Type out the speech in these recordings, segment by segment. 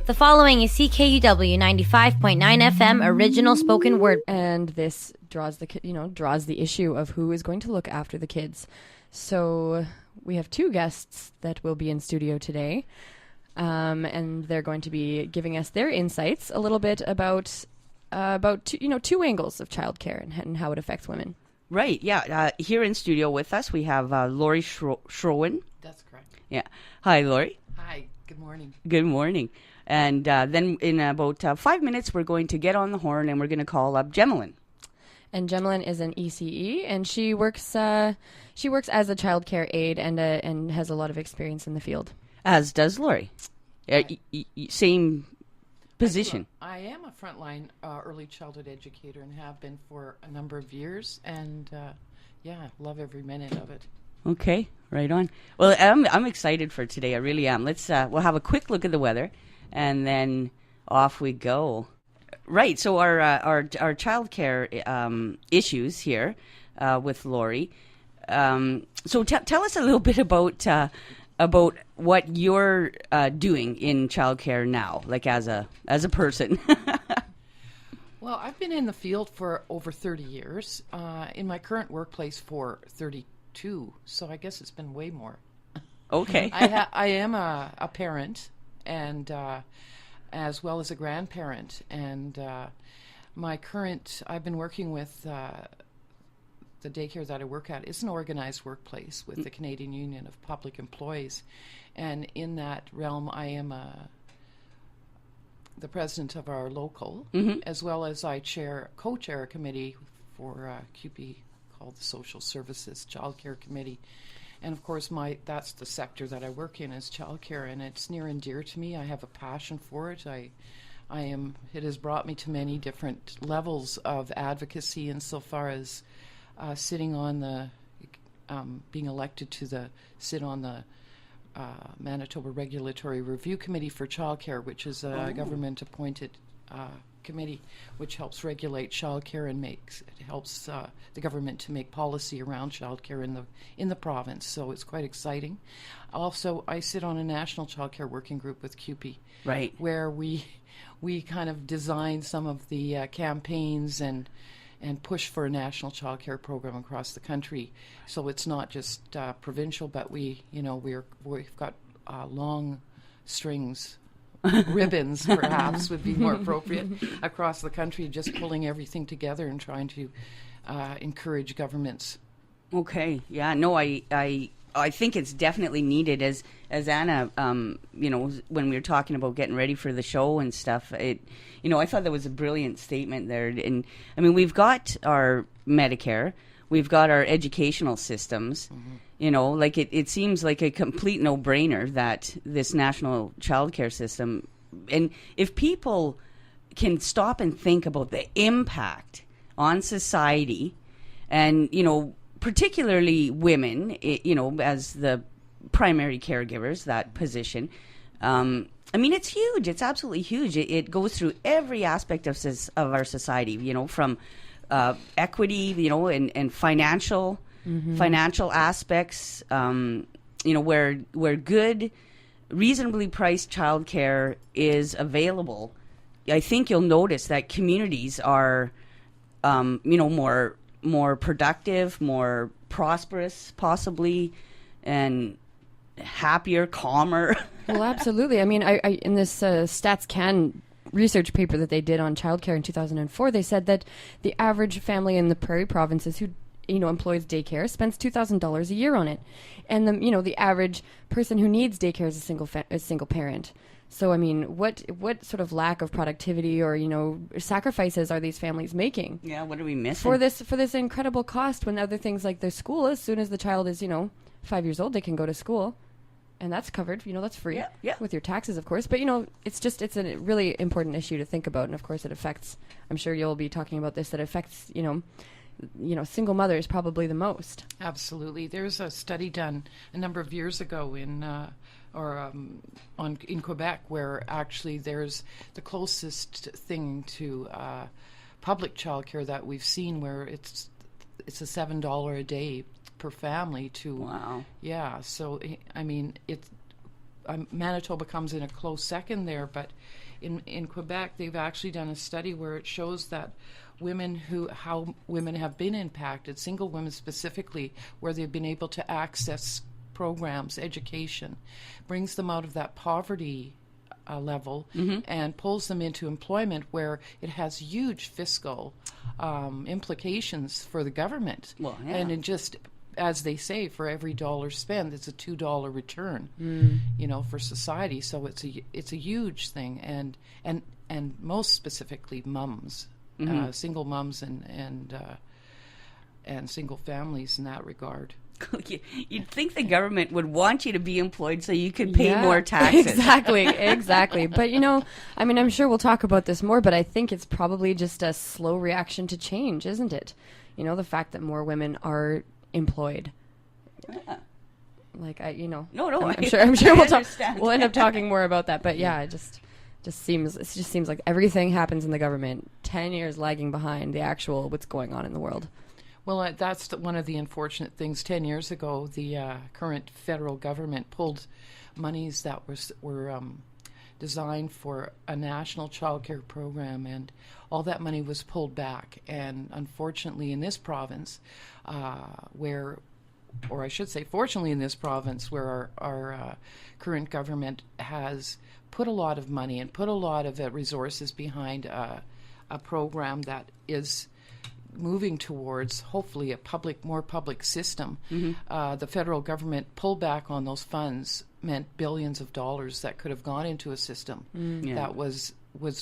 The following is CKUW 95.9 FM original spoken word. And this draws the issue of who is going to look after the kids. So we have two guests that will be in studio today, and they're going to be giving us their insights a little bit about two angles of childcare and how it affects women. Right, yeah. Here in studio with us, we have Lori Schroen. That's correct. Yeah. Hi, Lori. Hi, good morning. Good morning. And then in about 5 minutes, we're going to get on the horn and we're going to call up Gemelin. And Gemelin is an ECE, and she works as a childcare aide and has a lot of experience in the field. As does Lori. Same position. I am a frontline early childhood educator and have been for a number of years, and love every minute of it. Okay, right on. Well, I'm excited for today. I really am. Let's we'll have a quick look at the weather, and then off we go. Right. So our childcare issues here with Lori. So tell us a little bit about what you're doing in childcare now, like as a person. Well, I've been in the field for over 30 years. In my current workplace for 32, so I guess it's been way more. Okay. I am a parent, and as well as a grandparent, and I've been working with the daycare that I work at is an organized workplace with the Canadian Union of Public Employees, and in that realm I am the president of our local, as well as I co-chair a committee for CUPE called the Social Services Childcare Committee. And of course, that's the sector that I work in is childcare, and it's near and dear to me. I have a passion for it. It has brought me to many different levels of advocacy insofar as sitting on being elected to sit on the Manitoba Regulatory Review Committee for Childcare, which is a government-appointed committee which helps regulate childcare and helps the government to make policy around childcare in the province. So it's quite exciting. Also, I sit on a national childcare working group with CUPE, Right, where we kind of design some of the campaigns and push for a national childcare program across the country. So it's not just provincial, but we've got long strings. Ribbons, perhaps, would be more appropriate across the country, just pulling everything together and trying to encourage governments. Okay. Yeah. No, I think it's definitely needed. As Anna, when we were talking about getting ready for the show and stuff, I thought that was a brilliant statement there. And I mean, we've got our Medicare, we've got our educational systems. It seems like a complete no-brainer that this national childcare system, and if people can stop and think about the impact on society, and particularly women, as the primary caregivers, that position. It's huge. It's absolutely huge. It goes through every aspect of our society. From equity, and financial aspects. Where good, reasonably priced childcare is available, I think you'll notice that communities are, more productive, more prosperous, possibly, and happier, calmer. Well, absolutely. I mean, I in this Stats Can research paper that they did on childcare in 2004, they said that the average family in the prairie provinces who employs daycare spends $2,000 a year on it, and the average person who needs daycare is a single parent. So I mean, what sort of lack of productivity or sacrifices are these families making? Yeah, what are we missing for this incredible cost? When other things like the school, as soon as the child is 5 years old, they can go to school, and that's covered. That's free with your taxes, of course. But it's a really important issue to think about, and of course it affects. I'm sure you'll be talking about this. That affects single mothers probably the most. Absolutely. There's a study done a number of years ago in Quebec, where actually there's the closest thing to public childcare that we've seen, where it's a $7 a day per family to. Wow. Yeah. So I mean, Manitoba comes in a close second there, but in Quebec, they've actually done a study where it shows that how women have been impacted, single women specifically, where they've been able to access programs, education, brings them out of that poverty level and pulls them into employment where it has huge fiscal implications for the government. Well, yeah. And it just, as they say, for every dollar spent, it's a $2 return, for society. So it's a huge thing, and most specifically mums, single mums and single families in that regard. You'd think the government would want you to be employed so you could pay more taxes. Exactly. But, I'm sure we'll talk about this more, but I think it's probably just a slow reaction to change, isn't it? The fact that more women are employed. Yeah. No, I'm sure we'll end up talking more about that. But yeah, it just seems like everything happens in the government 10 years lagging behind the actual what's going on in the world. Well, that's one of the unfortunate things. 10 years ago, the current federal government pulled monies that were designed for a national child care program, and all that money was pulled back. And unfortunately, in this province, fortunately in this province, where our current government has put a lot of money and put a lot of resources behind a program that is moving towards hopefully a more public system. The federal government pulled back on those funds meant billions of dollars that could have gone into a system that was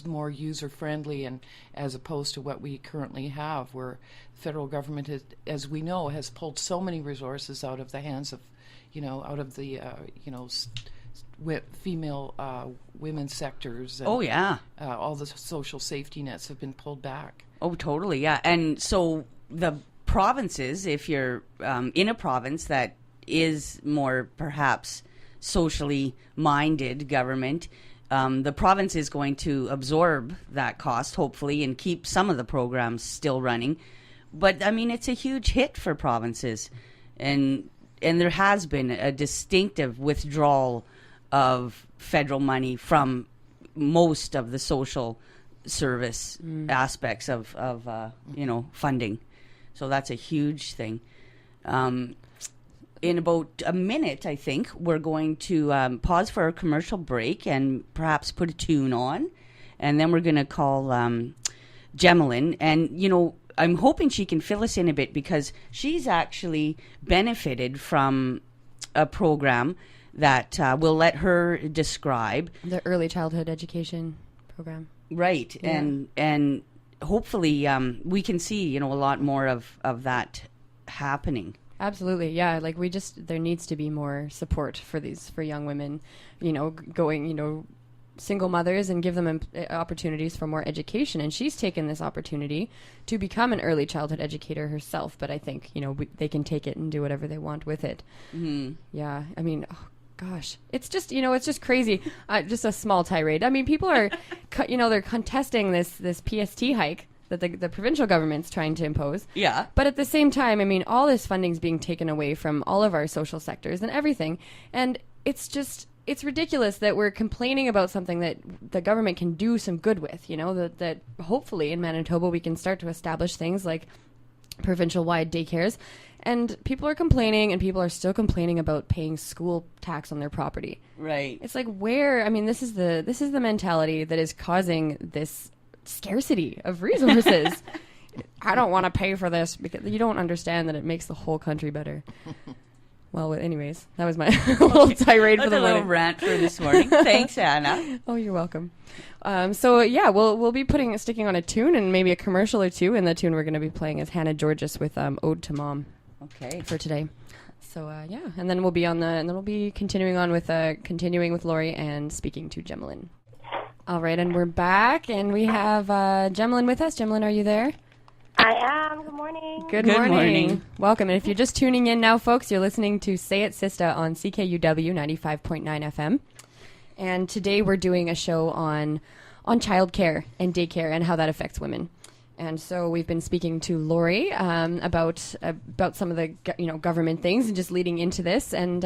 more user friendly, and as opposed to what we currently have, where the federal government has, as we know, has pulled so many resources out of the hands of female women's sectors. And, all the social safety nets have been pulled back. Oh, totally, yeah. And so the provinces, if you're in a province that is more perhaps socially minded government, the province is going to absorb that cost, hopefully, and keep some of the programs still running. But, it's a huge hit for provinces. And there has been a distinctive withdrawal of federal money from most of the social service aspects of funding. So that's a huge thing. In about a minute, I think, we're going to pause for a commercial break and perhaps put a tune on. And then we're going to call Gemelin. And, I'm hoping she can fill us in a bit, because she's actually benefited from a program that we'll let her describe. The early childhood education program. Right. Yeah. And hopefully we can see, a lot more of that happening. Absolutely. Yeah. There needs to be more support for young women, going, single mothers, and give them opportunities for more education. And she's taken this opportunity to become an early childhood educator herself. But I think, they can take it and do whatever they want with it. Mm-hmm. Yeah. Gosh, it's just, it's just crazy. Just a small tirade. People are, they're contesting this PST hike that the provincial government's trying to impose. Yeah. But at the same time, all this funding's being taken away from all of our social sectors and everything. And it's ridiculous that we're complaining about something that the government can do some good with, that hopefully in Manitoba we can start to establish things like provincial-wide daycares. And people are complaining, and people are still complaining about paying school tax on their property. Right. It's like, where? This is the mentality that is causing this scarcity of resources. I don't want to pay for this, because you don't understand that it makes the whole country better. Well, anyways, that was my little tirade for the morning. That's a little rant for this morning. Thanks, Anna. Oh, you're welcome. So yeah, we'll be sticking on a tune and maybe a commercial or two, and the tune we're going to be playing is Hannah Georges with Ode to Mom. Okay. For today. So yeah, and then we'll be continuing with Lori and speaking to Gemelin. All right, and we're back, and we have Gemelin with us. Gemelin, are you there? I am. Good morning. Good morning. Welcome. And if you're just tuning in now, folks, you're listening to Say It Sista on CKUW 95.9 FM. And today we're doing a show on childcare and daycare and how that affects women. And so we've been speaking to Lori about some of the government things and just leading into this. And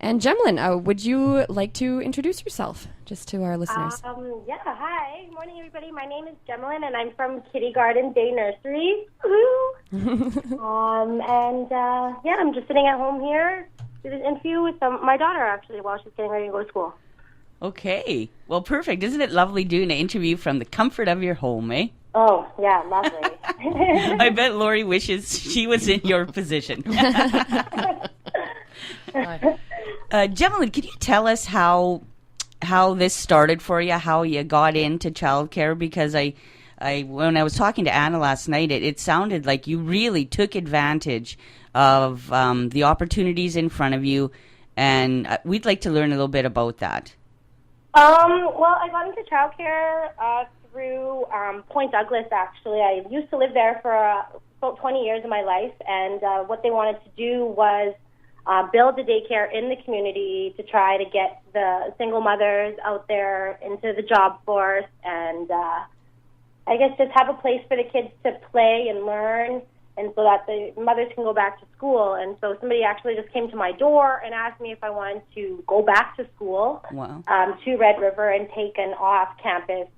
And Gemlin, would you like to introduce yourself just to our listeners? Yeah, hi. Good morning, everybody. My name is Gemlin, and I'm from Kitty Garden Day Nursery. I'm just sitting at home here, do this interview with my daughter, actually, while she's getting ready to go to school. Okay. Well, perfect. Isn't it lovely doing an interview from the comfort of your home, eh? Oh, yeah, lovely. I bet Lori wishes she was in your position. Gemlin, can you tell us how this started for you, how you got into childcare? Because when I was talking to Anna last night, it sounded like you really took advantage of the opportunities in front of you, and we'd like to learn a little bit about that. Well, I got into childcare through Point Douglas, actually. I used to live there for about 20 years of my life, and what they wanted to do was build a daycare in the community to try to get the single mothers out there into the job force and I guess just have a place for the kids to play and learn, and so that the mothers can go back to school. And so somebody actually just came to my door and asked me if I wanted to go back to school. Wow. To Red River and take an off-campus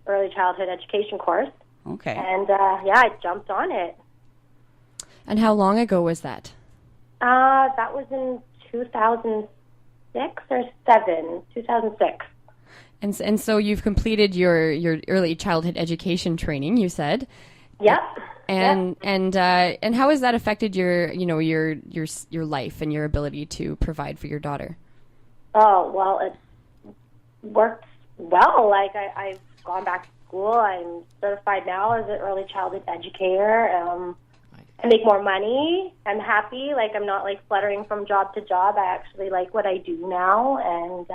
early childhood education course. Okay. And, I jumped on it. And how long ago was that? That was in 2006 or 2006. And so you've completed your early childhood education training, you said. Yep. And how has that affected your life and your ability to provide for your daughter? Oh, well, it works well. Like I've gone back to school. I'm certified now as an early childhood educator. I make more money. I'm happy. Like I'm not like fluttering from job to job. I actually like what I do now, and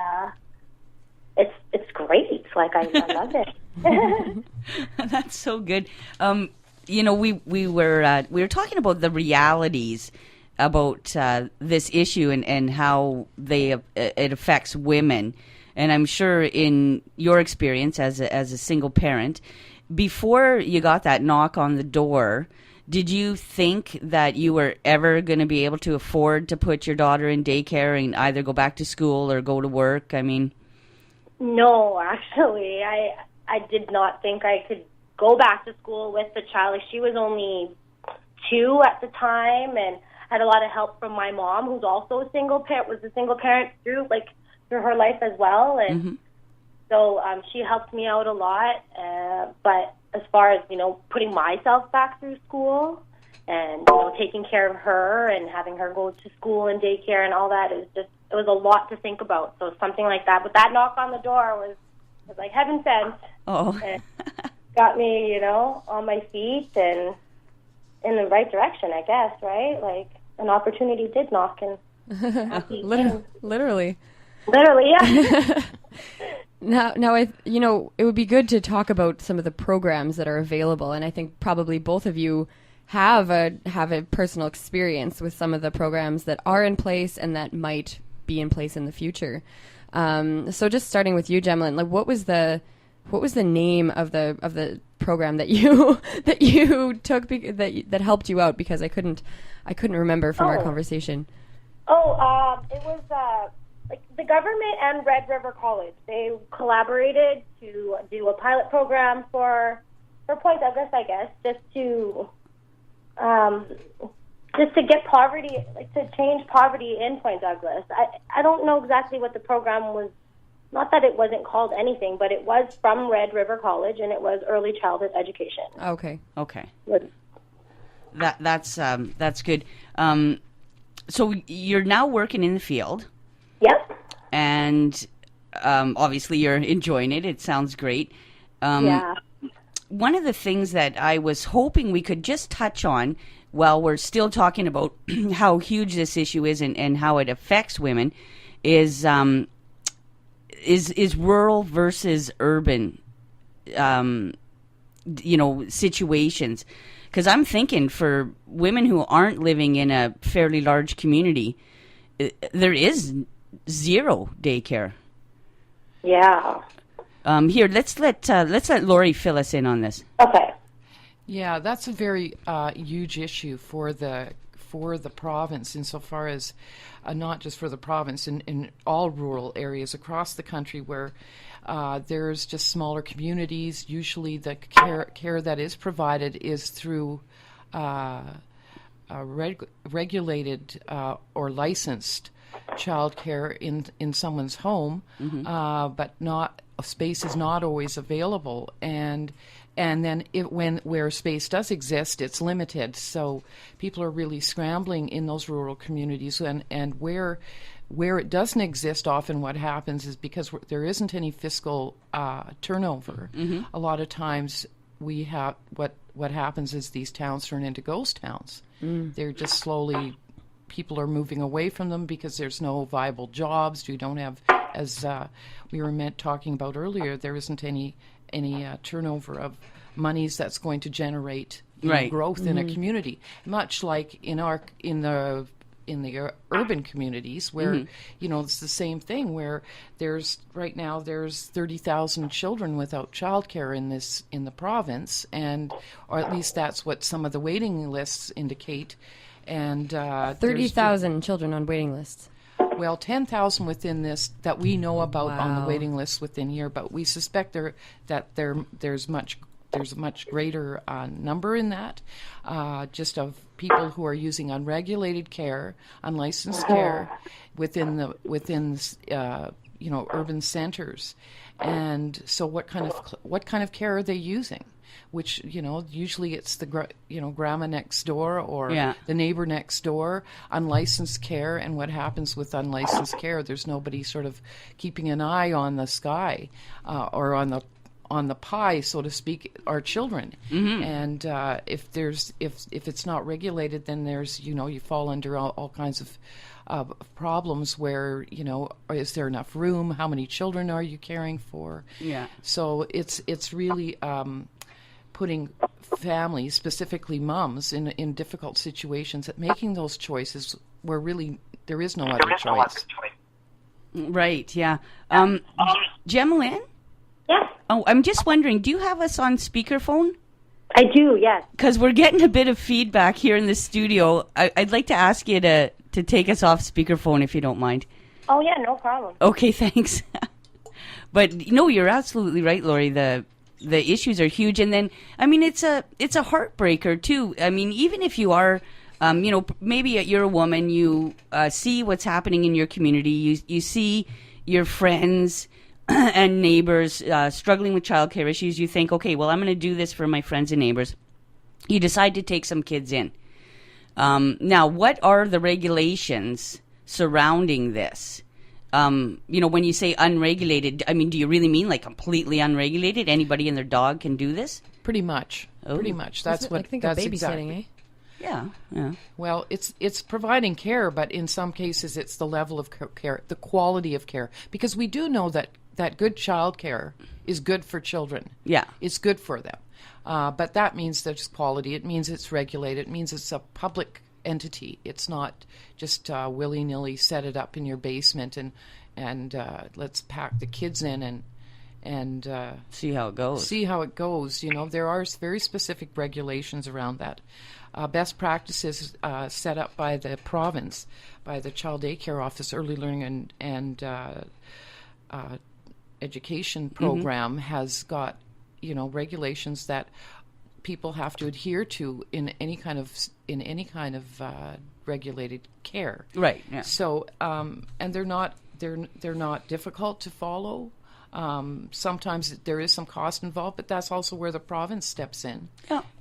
it's great. Like I love it. That's so good. We were talking about the realities about this issue and how it affects women. And I'm sure in your experience as a single parent, before you got that knock on the door, did you think that you were ever going to be able to afford to put your daughter in daycare and either go back to school or go to work? I mean, no, actually, I did not think I could go back to school with the child. Like, she was only 2 at the time, and had a lot of help from my mom, who's also a single parent, was a single parent through her life as well, and so she helped me out a lot. But as far as putting myself back through school and taking care of her and having her go to school and daycare and all that, it was a lot to think about. So something like that, but that knock on the door was like heaven sent. Oh, and got me on my feet and in the right direction, I guess. Right, like an opportunity did knock, and literally, yeah. Now, it would be good to talk about some of the programs that are available, and I think probably both of you have a personal experience with some of the programs that are in place and that might be in place in the future. So, just starting with you, Gemlin, like what was the name of the program that you took that helped you out? Because I couldn't remember from our conversation. It was like the government and Red River College. They collaborated to do a pilot program for Point Douglas, I guess, just to get poverty, like to change poverty in Point Douglas. I don't know exactly what the program was. Not that it wasn't called anything, but it was from Red River College, and it was early childhood education. Okay. That's good. So you're now working in the field. Yep. And obviously you're enjoying it. It sounds great. Yeah. One of the things that I was hoping we could just touch on while we're still talking about how huge this issue is and how it affects women is rural versus urban, situations. Because I'm thinking for women who aren't living in a fairly large community, there is zero daycare. Yeah. Here, let's let Lori fill us in on this. Okay. Yeah, that's a very huge issue for for the province, insofar as not just for the province, in all rural areas across the country where there's just smaller communities. Usually the care that is provided is through regulated or licensed childcare in someone's home, but not space is not always available, and then where space does exist, it's limited. So people are really scrambling in those rural communities, and where it doesn't exist, often what happens is because there isn't any fiscal turnover. A lot of times we have what happens is these towns turn into ghost towns. They're just slowly, people are moving away from them because there's no viable jobs. You don't have, as we were talking about earlier, there isn't any turnover of monies that's going to generate growth in a community. Much like in the urban communities where it's the same thing, where there's 30,000 children without childcare in the province, or at least that's what some of the waiting lists indicate. And 30,000 children on waiting lists. Well, 10,000 within this that we know about on the waiting list within here, but we suspect there's a much greater number in that, just of people who are using unregulated care, unlicensed care within urban centers. And so, what kind of care are they using? Which usually it's the grandma next door or the neighbor next door, unlicensed care. And what happens with unlicensed care? There's nobody sort of keeping an eye on the sky or on the pie, so to speak, are children. And if it's not regulated, then there's you fall under all kinds of problems where is there enough room? How many children are you caring for? So it's really putting families, specifically moms, in difficult situations, at making those choices where really there is no other choice. Right. Yeah. Gemelyn? Yes. Oh, I'm just wondering, do you have us on speakerphone? I do, yes. Because we're getting a bit of feedback here in the studio. I'd like to ask you to take us off speakerphone if you don't mind. Oh, yeah, no problem. Okay, thanks. But no, you're absolutely right, Lori. The issues are huge, and then it's a heartbreaker too. Even if you are, maybe you're a woman, you see what's happening in your community. You see your friends and neighbors struggling with childcare issues. You think, okay, well, I'm going to do this for my friends and neighbors. You decide to take some kids in. Now, what are the regulations surrounding this? When you say unregulated, do you really mean like completely unregulated? Anybody and their dog can do this? Pretty much. Pretty much. That's what. I think that's of babysitting, exactly. Yeah. Well, it's providing care, but in some cases, it's the level of care, the quality of care, because we do know that good child care is good for children. Yeah, it's good for them, but that means there's quality. It means it's regulated. It means it's a public entity. It's not just willy-nilly set it up in your basement and let's pack the kids in and see how it goes. There are very specific regulations around that. Best practices set up by the province, by the Child Daycare Office, Early Learning and Education Program has got regulations that people have to adhere to in any kind of regulated care. Right. Yeah. So and they're not difficult to follow. Sometimes there is some cost involved, but that's also where the province steps in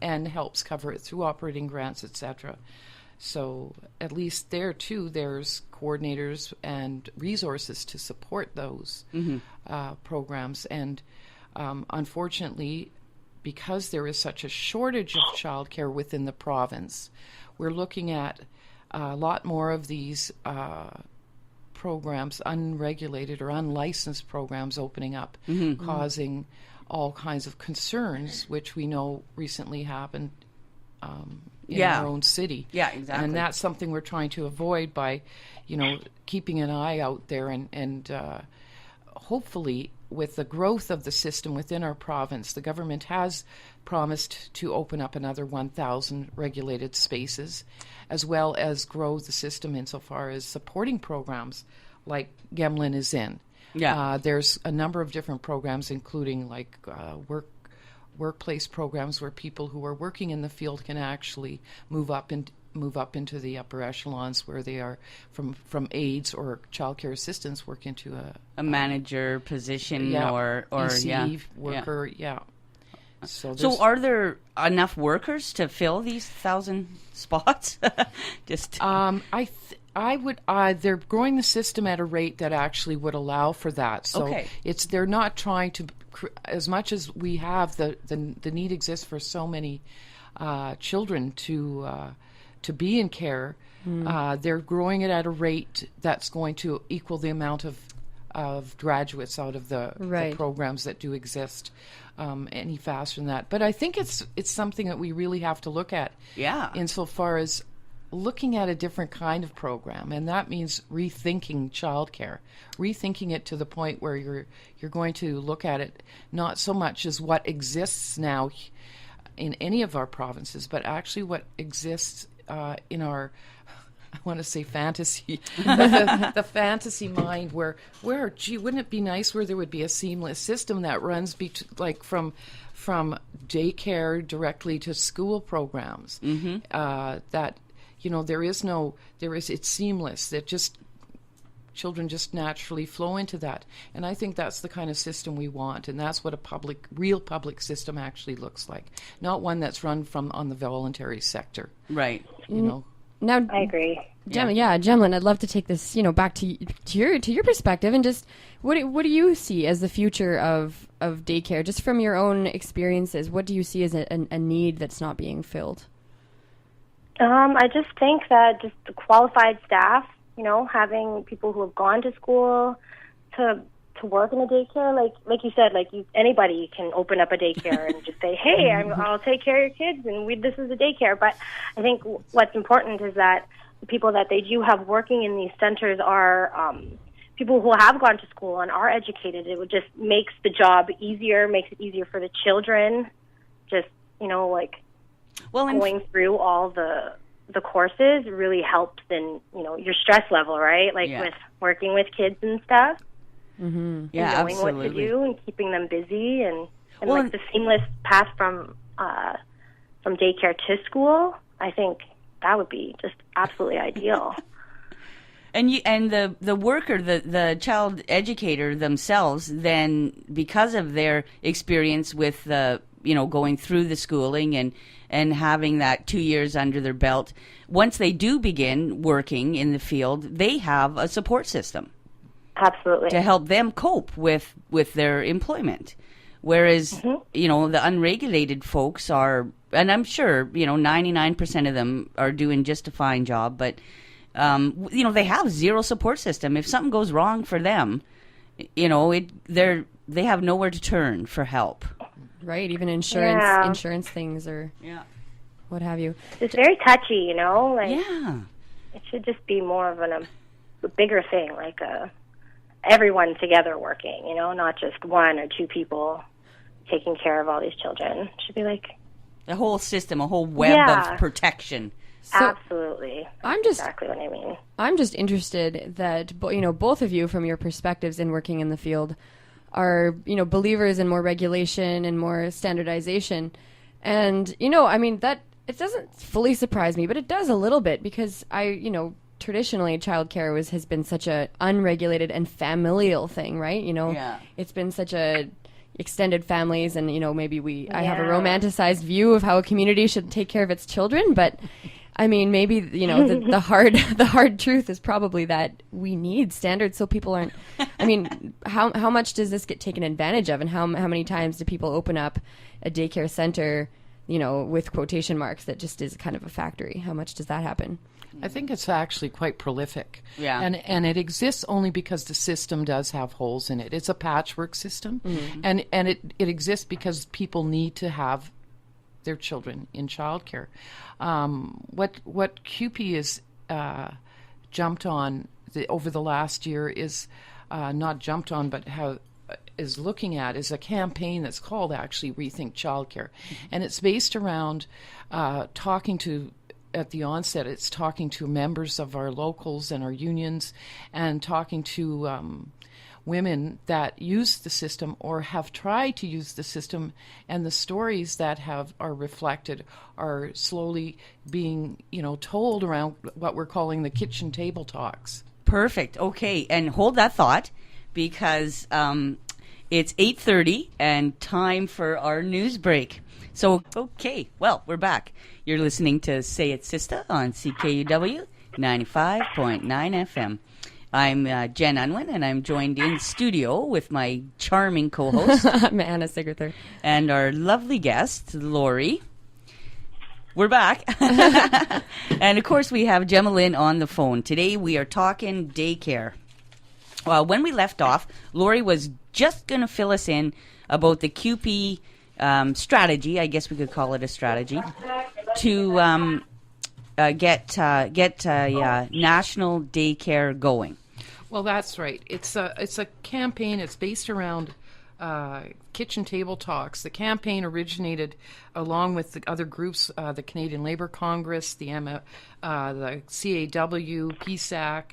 and helps cover it through operating grants, etc. So at least there too, there's coordinators and resources to support those programs. And unfortunately, because there is such a shortage of childcare within the province, we're looking at a lot more of these programs, unregulated or unlicensed programs opening up, causing all kinds of concerns, which we know recently happened in our own city. Yeah, exactly. And that's something we're trying to avoid by, keeping an eye out there and hopefully, with the growth of the system within our province, the government has promised to open up another 1,000 regulated spaces, as well as grow the system insofar as supporting programs like Gemlin is in. Yeah. There's a number of different programs, including like workplace programs where people who are working in the field can actually move up into the upper echelons, where they are from aides or childcare assistants work into a manager position or EC worker. Yeah. So are there enough workers to fill these 1,000 spots? They're growing the system at a rate that actually would allow for that. So they're not trying to, as much as we have the need exists for so many children to be in care. They're growing it at a rate that's going to equal the amount of graduates out of the programs that do exist any faster than that. But I think it's something that we really have to look at. Yeah. Insofar as looking at a different kind of program, and that means rethinking childcare, rethinking it to the point where you're going to look at it not so much as what exists now in any of our provinces, but actually what exists in our, I want to say fantasy, the fantasy mind where, gee, wouldn't it be nice where there would be a seamless system that runs from daycare directly to school programs, that, it's seamless, that just children just naturally flow into that. And I think that's the kind of system we want, and that's what a real public system actually looks like, not one that's run on the voluntary sector. Right. Now, I agree. Gemlin, I'd love to take this, back to your perspective, and just what do you see as the future of daycare, just from your own experiences? What do you see as a need that's not being filled? I just think that just the qualified staff, having people who have gone to school to work in a daycare, like you said, anybody can open up a daycare and just say, hey, I'll take care of your kids, and this is a daycare. But I think what's important is that the people that they do have working in these centers are people who have gone to school and are educated. It would just makes the job easier, makes it easier for the children, just, going through all the courses really helps in, your stress level, right? With working with kids and stuff. Mm-hmm. Yeah, knowing absolutely. what to do and keeping them busy and the seamless path from daycare to school, I think that would be just absolutely ideal. And the worker, the child educator themselves, then because of their experience with going through the schooling and having that 2 years under their belt, once they do begin working in the field, they have a support system. Absolutely. To help them cope with their employment. Whereas, the unregulated folks are, and I'm sure, 99% of them are doing just a fine job, but, they have zero support system. If something goes wrong for them, they have nowhere to turn for help. Right, even insurance things or what have you. It's very touchy, Yeah. It should just be more of a bigger thing, everyone together working, not just one or two people taking care of all these children. It should be a whole system, a whole web of protection. So, absolutely. That's exactly what I mean. I'm just interested that both of you, from your perspectives in working in the field, are believers in more regulation and more standardization, and that it doesn't fully surprise me, but it does a little bit, because traditionally childcare has been such a unregulated and familial thing, right? It's been such a extended families, and maybe I have a romanticized view of how a community should take care of its children, but I mean, maybe the hard truth is probably that we need standards so people aren't. I mean, how much does this get taken advantage of, and how many times do people open up a daycare center, with quotation marks, that just is kind of a factory? How much does that happen? I think it's actually quite prolific. Yeah. And it exists only because the system does have holes in it. It's a patchwork system, and it exists because people need to have their children in childcare. What CUPE has jumped on over the last year is not jumped on, but is looking at is a campaign that's called actually Rethink Childcare. And it's based around talking to, at the onset, it's talking to members of our locals and our unions and talking to women that use the system or have tried to use the system, and the stories that are reflected are slowly being, told around what we're calling the kitchen table talks. Perfect. Okay, and hold that thought, because it's 8:30 and time for our news break. So, okay, well, we're back. You're listening to Say It Sista on CKUW 95.9 FM. I'm Jen Unwin, and I'm joined in studio with my charming co-host. I'm Anna Sigurther. And our lovely guest, Lori. We're back. And, of course, we have Gemma Lynn on the phone. Today we are talking daycare. Well, when we left off, Lori was just going to fill us in about the CUPE strategy, I guess we could call it a strategy, to get national daycare going. Well, that's right. It's a campaign. It's based around kitchen table talks. The campaign originated along with the other groups, the Canadian Labour Congress, the CAW, PSAC,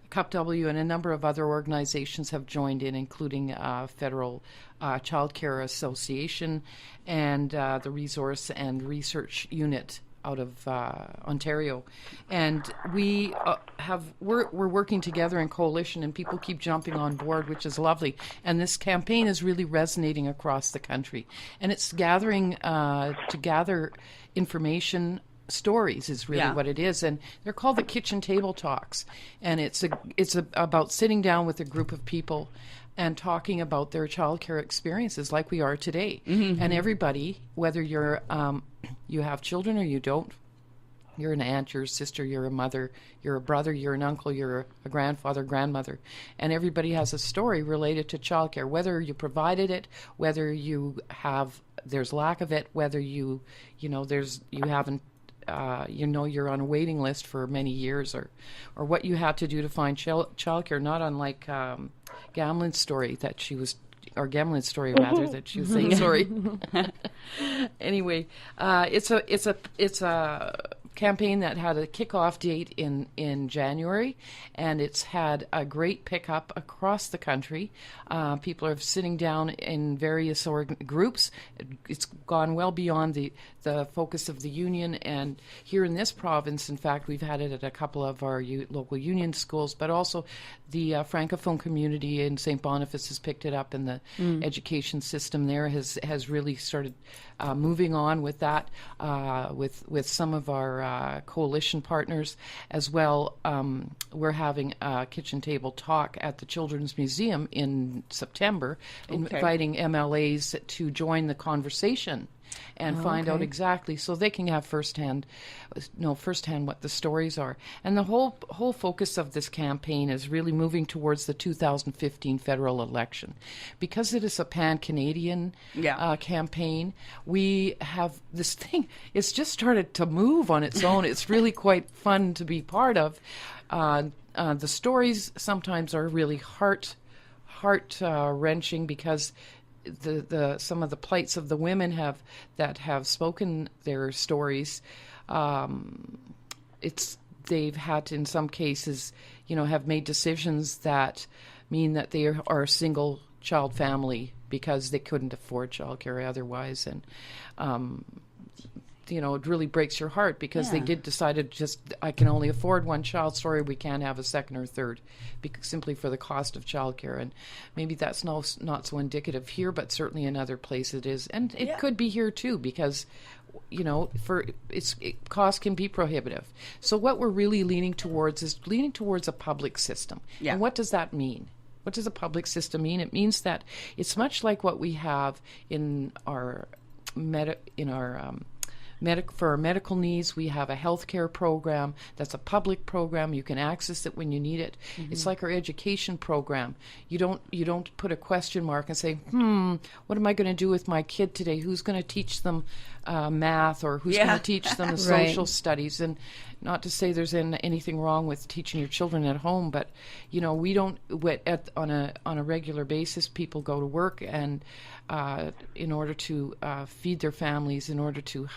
CUPW, and a number of other organizations have joined in, including Federal Child Care Association and the Resource and Research Unit out of Ontario. And we're working together in coalition, and people keep jumping on board, which is lovely. And this campaign is really resonating across the country. And it's gathering to gather information. Stories is really what it is, and they're called the kitchen table talks. And it's about sitting down with a group of people and talking about their childcare experiences, like we are today. Mm-hmm. And everybody, whether you're you have children or you don't, you're an aunt, you're a sister, you're a mother, you're a brother, you're an uncle, you're a grandfather, grandmother, and everybody has a story related to childcare, whether you provided it, whether there's lack of it, whether you haven't. You're on a waiting list for many years, or what you had to do to find childcare. Not unlike Gamlin's story that she was saying. Sorry. Anyway, it's a campaign that had a kickoff date in January, and it's had a great pickup across the country. People are sitting down in various groups. It's gone well beyond the focus of the union, and here in this province, in fact, we've had it at a couple of our local union schools, but also the Francophone community in St. Boniface has picked it up, and the education system there has really started moving on with that, with some of our coalition partners as well. We're having a kitchen table talk at the Children's Museum in September, inviting MLAs to join the conversation and find out exactly, so they can have firsthand what the stories are. And the whole focus of this campaign is really moving towards the 2015 federal election. Because it is a pan-Canadian campaign, we have this thing, it's just started to move on its own. It's really quite fun to be part of. The stories sometimes are really heart wrenching, because some of the plights of the women that have spoken their stories, they've had to, in some cases, have made decisions that mean that they are a single child family because they couldn't afford childcare otherwise, and it really breaks your heart, because they did decide I can only afford one child. Sorry, we can't have a second or third, simply for the cost of childcare. And maybe that's not so indicative here, but certainly in other places it is, and it could be here too, because cost can be prohibitive. So what we're really leaning towards is a public system. Yeah. And what does that mean? What does a public system mean? It means that it's much like what we have in our for our medical needs. We have a healthcare program that's a public program. You can access it when you need it. Mm-hmm. It's like our education program. You don't put a question mark and say, what am I going to do with my kid today? Who's going to teach them math, or who's Yeah. going to teach them the Right. social studies. And not to say there's anything wrong with teaching your children at home, but we don't on a regular basis. People go to work, and in order to feed their families, in order to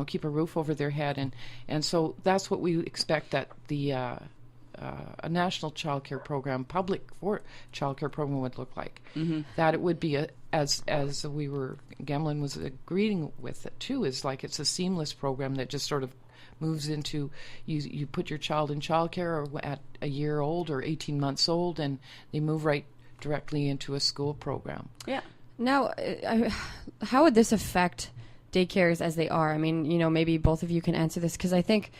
keep a roof over their head, and so that's what we expect that the a national child care program, public for child care program, would look like. Mm-hmm. That it would be as Gemlin was agreeing with it too, is like it's a seamless program that just sort of moves into, you put your child in child care at a year old or 18 months old, and they move right directly into a school program. Yeah. Now, how would this affect daycares as they are? I mean, maybe both of you can answer this, because I think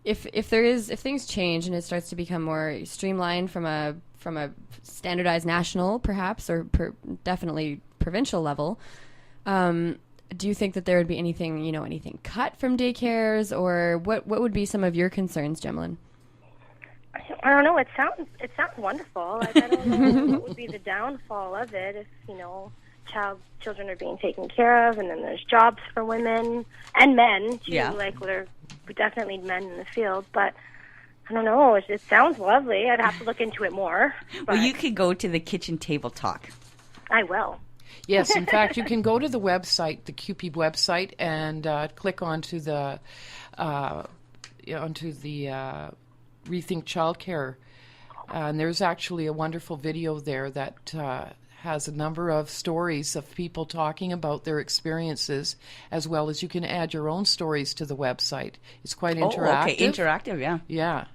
if things change and it starts to become more streamlined from a standardized national, perhaps, or definitely provincial level, do you think that there would be anything cut from daycares, or what would be some of your concerns, Gemlin? I don't know. It sounds wonderful. I don't know what would be the downfall of it if children are being taken care of, and then there's jobs for women and men too. Yeah. Like there definitely men in the field, but I don't know. It sounds lovely. I'd have to look into it more. But Well, you could go to the kitchen table talk. I will. Yes, in fact, you can go to the website, the CUPE website, and click onto the Rethink Childcare, and there's actually a wonderful video there that has a number of stories of people talking about their experiences, as well as you can add your own stories to the website. It's quite interactive. Oh, okay, interactive, yeah.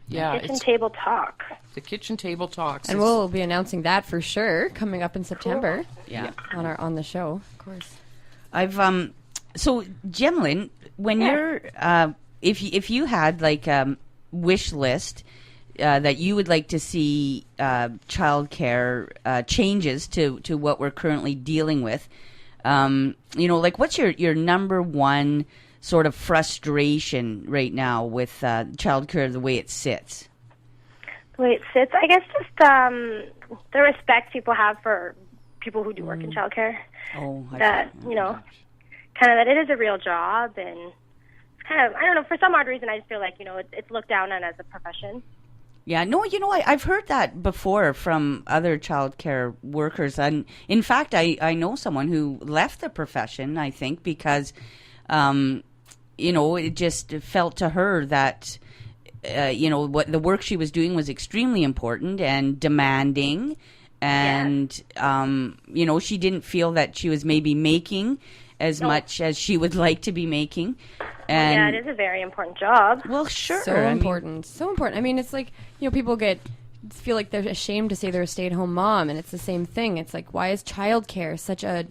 Yeah. Kitchen It's table talk. the Kitchen Table Talks. And we'll be announcing that for sure coming up in September. Yeah. On the show, of course. I've so Gemlin, when you're if you had like wish list that you would like to see childcare changes to what we're currently dealing with, like what's your number one sort of frustration right now with childcare the way it sits? The way it sits, I guess, just the respect people have for people who do work in childcare. Oh, That kind of that it is a real job, and it's kind of, I don't know, for some odd reason I just feel like it's looked down on as a profession. Yeah, no, I've heard that before from other childcare workers, and in fact, I know someone who left the profession, I think, because, it just felt to her that, what the work she was doing was extremely important and demanding, and, she didn't feel that she was maybe making as much as she would like to be making. And yeah, it is a very important job. well, sure. So important. So important. I mean, it's like, people feel like they're ashamed to say they're a stay-at-home mom, and it's the same thing. It's like, why is childcare such a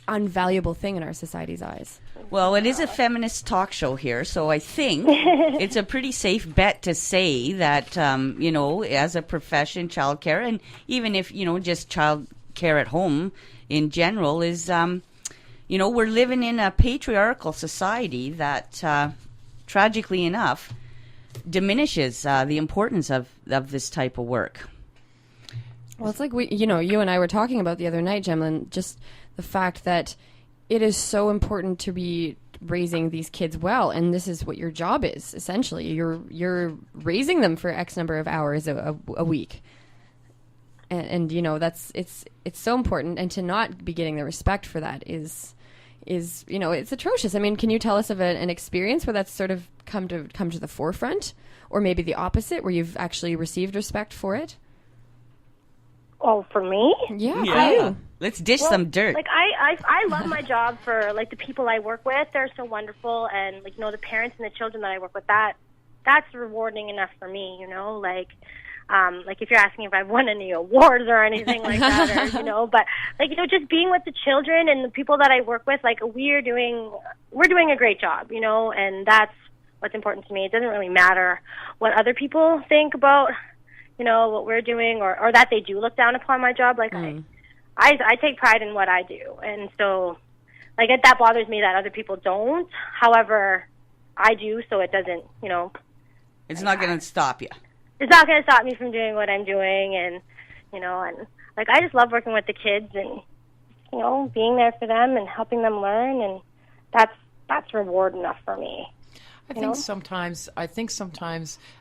unvaluable thing in our society's eyes? Well, it is a feminist talk show here, so I think it's a pretty safe bet to say that, as a profession, childcare, and even if, just childcare at home in general is, we're living in a patriarchal society that, tragically enough, diminishes the importance of this type of work. Well, it's like you and I were talking about the other night, Gemlin, just the fact that it is so important to be raising these kids well, and this is what your job is, essentially. You're raising them for X number of hours a week. And that's it's so important, and to not be getting the respect for that is it's atrocious. I mean, can you tell us of an experience where that's sort of come to the forefront, or maybe the opposite, where you've actually received respect for it? Oh, for me? Yeah. For you. Let's dish some dirt. Like I love my job for like the people I work with. They're so wonderful, and the parents and the children that I work with, that's rewarding enough for me. Like if you're asking if I've won any awards or anything like that, or but just being with the children and the people that I work with, like we're doing a great job, and that's what's important to me. It doesn't really matter what other people think about, what we're doing, or that they do look down upon my job. Like I take pride in what I do, and so like that bothers me that other people don't. However, I do, so it doesn't, It's not going to stop you. It's not going to stop me from doing what I'm doing, and and like I just love working with the kids and being there for them and helping them learn, and that's that's reward enough for me. I think sometimes,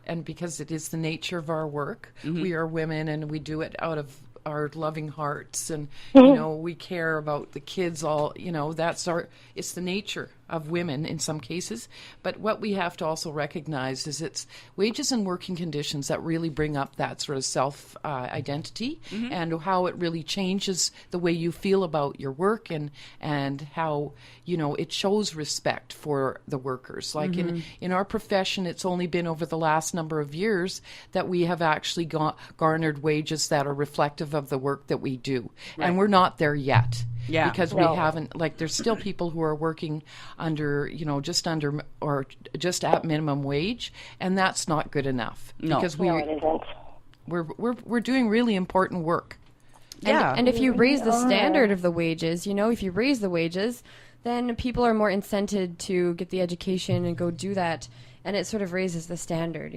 and because it is the nature of our work, we are women and we do it out of our loving hearts, and we care about the kids all, it's the nature of women in some cases. But what we have to also recognize is it's wages and working conditions that really bring up that sort of self identity, and how it really changes the way you feel about your work, and how it shows respect for the workers. Like in our profession, it's only been over the last number of years that we have actually garnered wages that are reflective of the work that we do, and we're not there yet. Yeah. Because we haven't, there's still people who are working under, just under or just at minimum wage, and that's not good enough. No. Because No, it isn't. we're doing really important work. And if you raise the standard of the wages, if you raise the wages, then people are more incented to get the education and go do that, and it sort of raises the standard,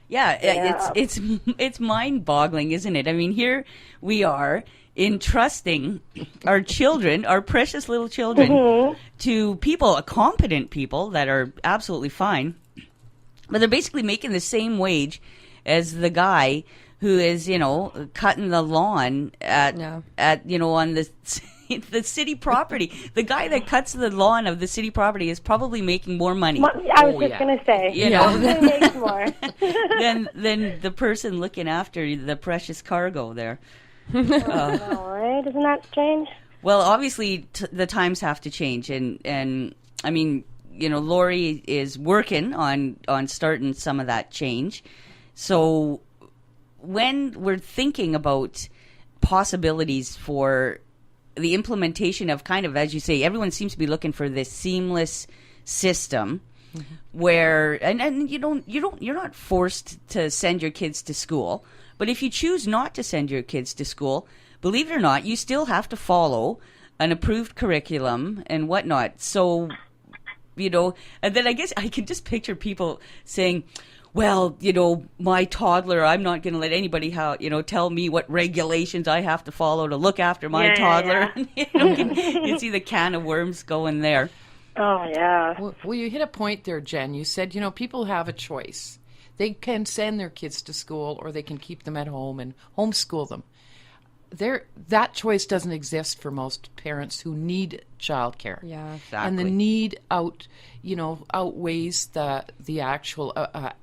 Yeah, it's mind-boggling, isn't it? I mean, here we are entrusting our children, our precious little children, to people, competent people that are absolutely fine, but they're basically making the same wage as the guy who is, cutting the lawn at on the city property. The guy that cuts the lawn of the city property is probably making more money. I was just going to say, probably makes more. than the person looking after the precious cargo there. All right, isn't that strange? Well, obviously the times have to change, and I mean, Lori is working on starting some of that change. So when we're thinking about possibilities for the implementation of kind of, as you say, everyone seems to be looking for this seamless system where, and you're not forced to send your kids to school, but if you choose not to send your kids to school, believe it or not, you still have to follow an approved curriculum and whatnot. So, and then I guess I can just picture people saying, well, my toddler, I'm not going to let anybody tell me what regulations I have to follow to look after my toddler. Yeah. You see the can of worms going there. Oh, yeah. Well, you hit a point there, Jen. You said, people have a choice. They can send their kids to school, or they can keep them at home and homeschool them. That choice doesn't exist for most parents who need childcare. Yeah, exactly. And the need outweighs the actual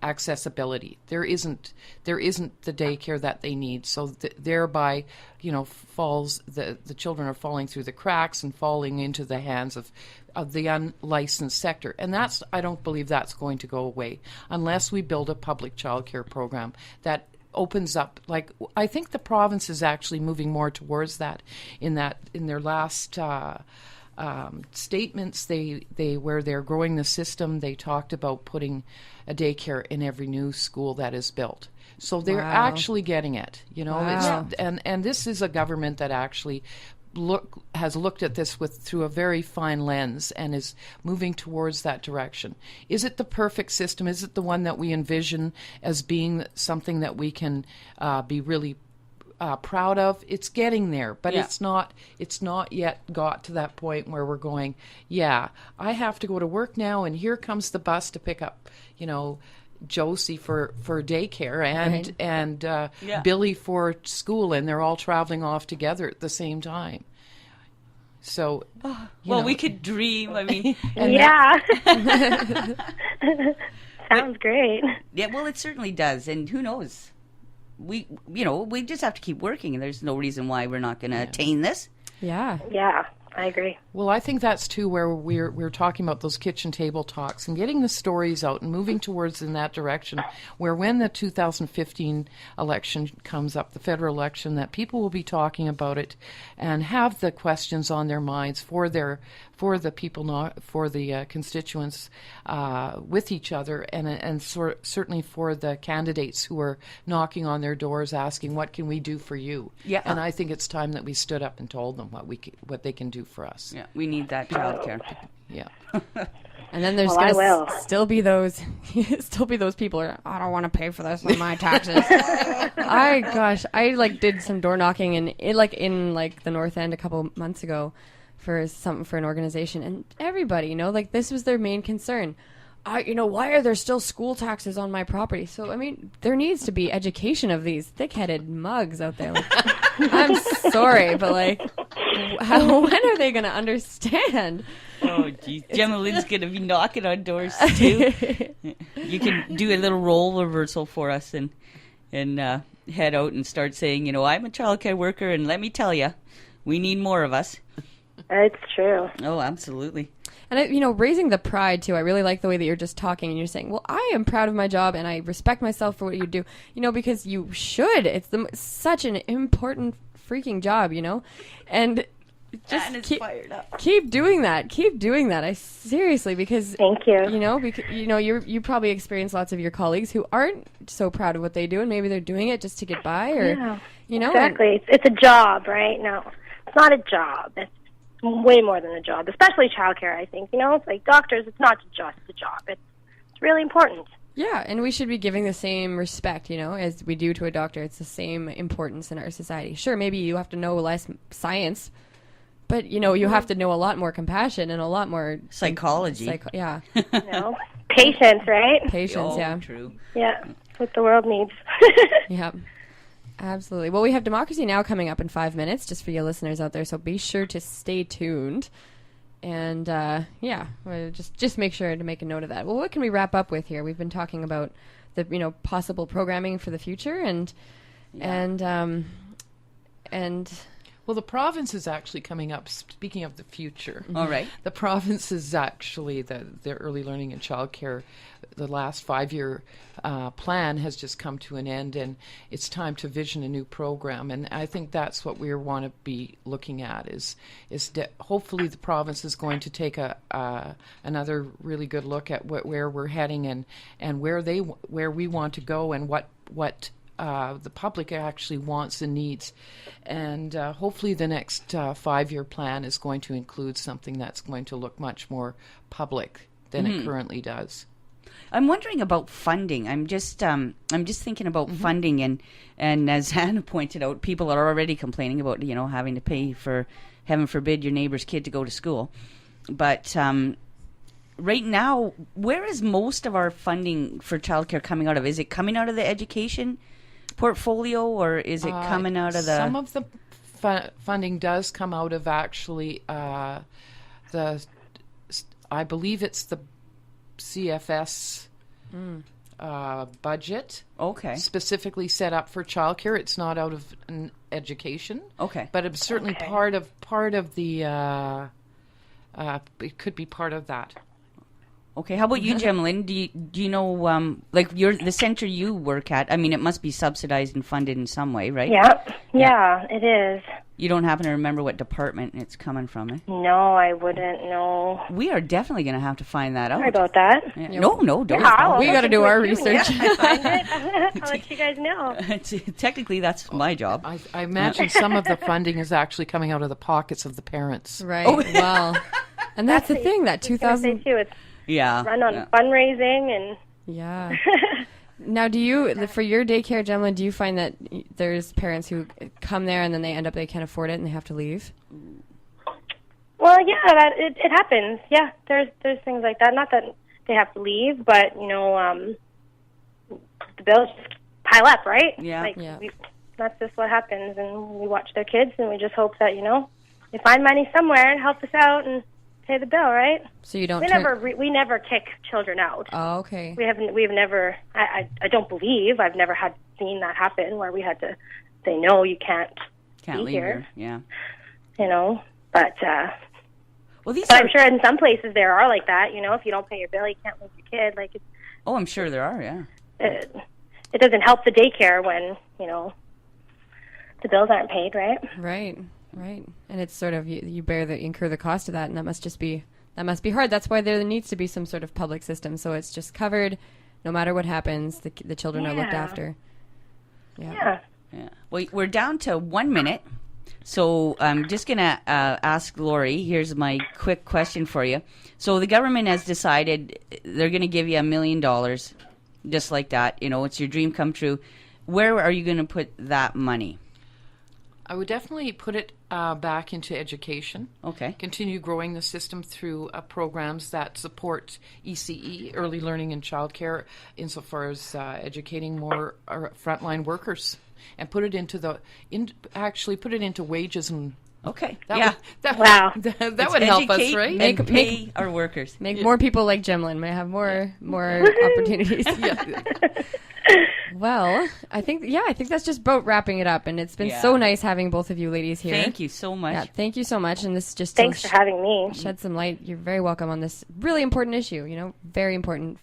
accessibility. There isn't the daycare that they need. So thereby, the children are falling through the cracks and falling into the hands of the unlicensed sector. And I don't believe that's going to go away unless we build a public childcare program that opens up. I think the province is actually moving more towards that in their last statements, where they're growing the system, they talked about putting a daycare in every new school that is built. So they're actually getting it, Wow. And this is a government that actually has looked at this through a very fine lens and is moving towards that direction. Is it the perfect system? Is it the one that we envision as being something that we can be really proud of? It's getting there, but it's not yet got to that point where we're going, I have to go to work now, and here comes the bus to pick up, Josie for daycare and Billy for school, and they're all traveling off together at the same time. So, we could dream. I mean, sounds great. Yeah, well, it certainly does, and who knows? We just have to keep working, and there's no reason why we're not going to attain this. Yeah. Yeah, I agree. Well, I think that's too where we're talking about those kitchen table talks and getting the stories out and moving towards in that direction, where when the 2015 election comes up, the federal election, that people will be talking about it and have the questions on their minds for the people, for the constituents, with each other, and certainly for the candidates who are knocking on their doors asking, what can we do for you? Yeah. And I think it's time that we stood up and told them what they can do for us. Yeah, we need that childcare. Yeah. And then there's Well, I going will. to still be those people who are, I don't want to pay for this with my taxes. I like did some door knocking in the North End a couple months ago for an organization, and everybody, like this was their main concern. Why are there still school taxes on my property? So, I mean, there needs to be education of these thick-headed mugs out there. Like, I'm sorry, but when are they going to understand? Oh, geez. Gemma Lynn's going to be knocking on doors, too. You can do a little role reversal for us and head out and start saying, I'm a childcare worker, and let me tell you, we need more of us. It's true. Oh, absolutely. And, raising the pride, too. I really like the way that you're just talking and you're saying, well, I am proud of my job and I respect myself for what you do, because you should. It's such an important freaking job, and just keep doing that. Keep doing that. I seriously, because thank you. You probably experience lots of your colleagues who aren't so proud of what they do, and maybe they're doing it just to get by, or exactly. It's a job, right? No, it's not a job. It's way more than a job, especially childcare. I think it's like doctors. It's not just a job. It's really important. Yeah, and we should be giving the same respect, as we do to a doctor. It's the same importance in our society. Sure, maybe you have to know less science, but you have to know a lot more compassion and a lot more psychology. Yeah. Patience, right? Patience, yeah. True. Yeah, that's what the world needs. Yeah. Absolutely. Well, we have Democracy Now! Coming up in 5 minutes, just for you listeners out there, so be sure to stay tuned. And, just make sure to make a note of that. Well, what can we wrap up with here? We've been talking about the, possible programming for the future, and well, the province is actually coming up. Speaking of the future, all right. The province is actually the early learning and childcare. The last 5-year plan has just come to an end, and it's time to vision a new program. And I think that's what we want to be looking at. Is hopefully the province is going to take another really good look at where we're heading and where we want to go and what the public actually wants and needs. And hopefully the next 5-year plan is going to include something that's going to look much more public than it currently does. I'm wondering about funding. I'm just thinking about funding, and as Anna pointed out, people are already complaining about having to pay for, heaven forbid, your neighbor's kid to go to school. But right now, where is most of our funding for childcare coming out of? Is it coming out of the education portfolio, or is it coming out of the... Some of the funding does come out of actually I believe it's the CFS budget. Okay. Specifically set up for childcare. It's not out of an education. Okay. But it's certainly part of the it could be part of that. Okay, how about you, Gemma-Lynn? Do you know, the center you work at, I mean, it must be subsidized and funded in some way, right? Yeah, it is. You don't happen to remember what department it's coming from, eh? No, I wouldn't know. We are definitely going to have to find that out. Sorry about that. Yeah. No, don't. Yeah, we got to do our research. I find it. I'll let you guys know. Technically, that's my job. I imagine some of the funding is actually coming out of the pockets of the parents. Right. Oh. Well, and that's the thing, that 2000... It's run on fundraising and... Yeah. Now, do you, for your daycare, Gemma, do you find that there's parents who come there and then they can't afford it and they have to leave? Well, yeah, it happens. Yeah, there's things like that. Not that they have to leave, but the bills just pile up, right? Yeah. That's just what happens, and we watch their kids, and we just hope that they find money somewhere and help us out and pay the bill, right? So you don't. We never kick children out. Oh, okay. We've never. I don't believe I've never seen that happen where we had to say no, you can't be leave here. Yeah. But I'm sure in some places there are like that. If you don't pay your bill, you can't leave your kid. Oh, I'm sure there are. Yeah. It doesn't help the daycare when the bills aren't paid, right? Right. And it's sort of, you incur the cost of that, and that must be hard. That's why there needs to be some sort of public system, so it's just covered no matter what happens. The children are looked after. Yeah. Well, we're down to 1 minute, So I'm just going to ask Lori. Here's my quick question for you. So the government has decided they're going to give you $1 million, just like that. You know, it's your dream come true. Where are you going to put that money? I would definitely put it back into education. Okay. Continue growing the system through programs that support ECE, early learning and childcare, insofar as educating more frontline workers, and put it into actually put it into wages and. Okay. That Wow. that would help us, Educate right? and pay our workers. Make more people like Jemlyn. May have more opportunities. Yeah. Well, I think that's just about wrapping it up. And it's been Yeah. so nice having both of you ladies here. Thank you so much. Yeah, thank you so much. And this just Thanks for having me. shed some light. You're very welcome on this really important issue. You know, very important.